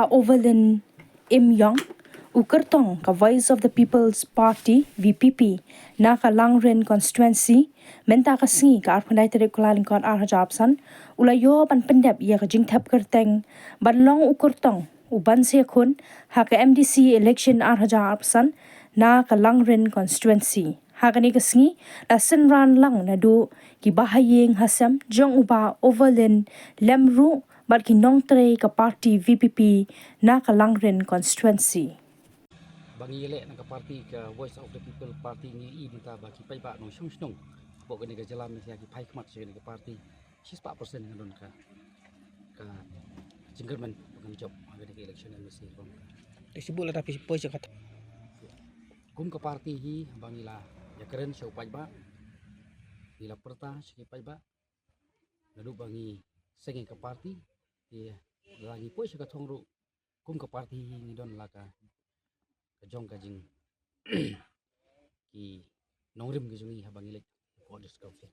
uba overlin imlang Kyrtong ka Voice of the People's Party VPP na ka Langrin Constituency menta ka sngi ka arpandai tere kulalin kon arhajapsan ulayo pan pendep ya ka Thep Kyrteng banlong Kyrtong uban se khun ha ka MDC election arhajapsan na ka Langrin Constituency ha ka ni ka sngi la senran lang naduh ki bahayeng hasam jong uba overlin lemru bat ki nongtre ka party VPP na ka Langrin Constituency bangi elek nak parti ke Voice of the People Party ni minta bagi paidbah no shong pok ni ke jalan ni ki pai khmat ni ke parti 4% ngadon ka jenggerman bukan job ada ke election ni mesti bang disebut lah tapi pois kata kum ke parti hi bangila ya keren show paidbah bila perta si paidbah lalu bangi seng ke parti ya lagi pois ka thong ru kum ke parti hi ngidon la ka jong ka jing ki nongrim ke jungi habang ilek for this coffee